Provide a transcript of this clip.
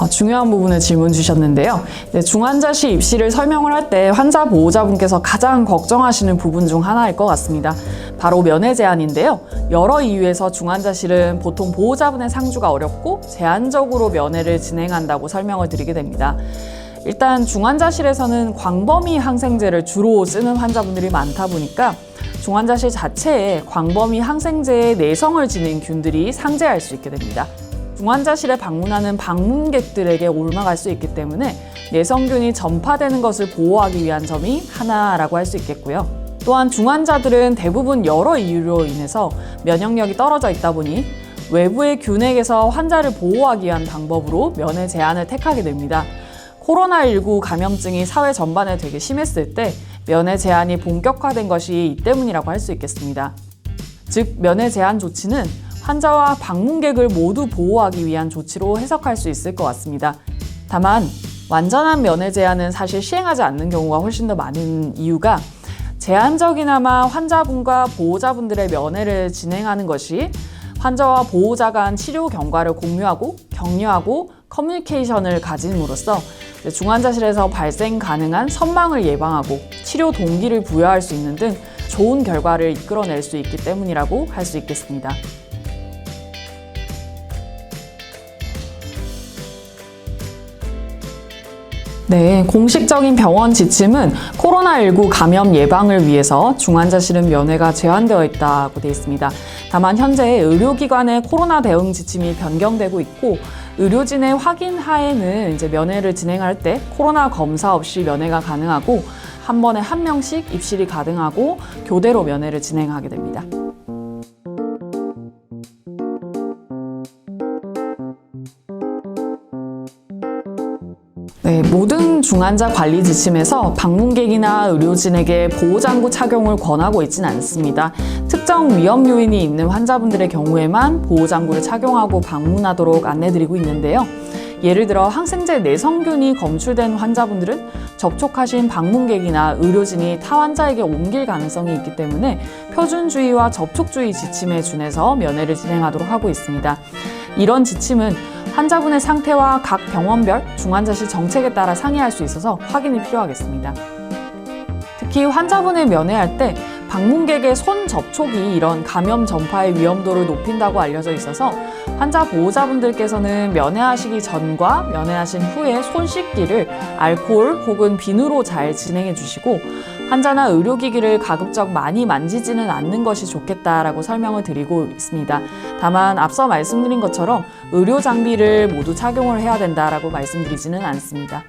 중요한 부분을 질문 주셨는데요. 중환자실 입시를 설명을 할 때 환자 보호자분께서 가장 걱정하시는 부분 중 하나일 것 같습니다. 바로 면회 제한인데요. 여러 이유에서 중환자실은 보통 보호자분의 상주가 어렵고 제한적으로 면회를 진행한다고 설명을 드리게 됩니다. 일단 중환자실에서는 광범위 항생제를 주로 쓰는 환자분들이 많다 보니까 중환자실 자체에 광범위 항생제의 내성을 지닌 균들이 상재할 수 있게 됩니다. 중환자실에 방문하는 방문객들에게 옮아갈 수 있기 때문에 내성균이 전파되는 것을 보호하기 위한 점이 하나라고 할 수 있겠고요. 또한 중환자들은 대부분 여러 이유로 인해서 면역력이 떨어져 있다 보니 외부의 균에게서 환자를 보호하기 위한 방법으로 면회 제한을 택하게 됩니다. 코로나19 감염증이 사회 전반에 되게 심했을 때 면회 제한이 본격화된 것이 이 때문이라고 할 수 있겠습니다. 즉, 면회 제한 조치는 환자와 방문객을 모두 보호하기 위한 조치로 해석할 수 있을 것 같습니다. 다만 완전한 면회 제한은 사실 시행하지 않는 경우가 훨씬 더 많은 이유가 제한적이나마 환자분과 보호자분들의 면회를 진행하는 것이 환자와 보호자 간 치료 경과를 공유하고 격려하고 커뮤니케이션을 가짐으로써 중환자실에서 발생 가능한 선망을 예방하고 치료 동기를 부여할 수 있는 등 좋은 결과를 이끌어낼 수 있기 때문이라고 할 수 있겠습니다. 네, 공식적인 병원 지침은 코로나19 감염 예방을 위해서 중환자실은 면회가 제한되어 있다고 되어 있습니다. 다만 현재 의료기관의 코로나 대응 지침이 변경되고 있고 의료진의 확인 하에는 이제 면회를 진행할 때 코로나 검사 없이 면회가 가능하고 한 번에 한 명씩 입실이 가능하고 교대로 면회를 진행하게 됩니다. 네, 모든 중환자 관리 지침에서 방문객이나 의료진에게 보호장구 착용을 권하고 있지는 않습니다. 특정 위험 요인이 있는 환자분들의 경우에만 보호장구를 착용하고 방문하도록 안내드리고 있는데요. 예를 들어 항생제 내성균이 검출된 환자분들은 접촉하신 방문객이나 의료진이 타 환자에게 옮길 가능성이 있기 때문에 표준주의와 접촉주의 지침에 준해서 면회를 진행하도록 하고 있습니다. 이런 지침은 환자분의 상태와 각 병원별 중환자실 정책에 따라 상의할 수 있어서 확인이 필요하겠습니다. 특히 환자분을 면회할 때 방문객의 손 접촉이 이런 감염 전파의 위험도를 높인다고 알려져 있어서 환자 보호자분들께서는 면회하시기 전과 면회하신 후에 손 씻기를 알코올 혹은 비누로 잘 진행해 주시고 환자나 의료기기를 가급적 많이 만지지는 않는 것이 좋겠다라고 설명을 드리고 있습니다. 다만 앞서 말씀드린 것처럼 의료 장비를 모두 착용을 해야 된다라고 말씀드리지는 않습니다.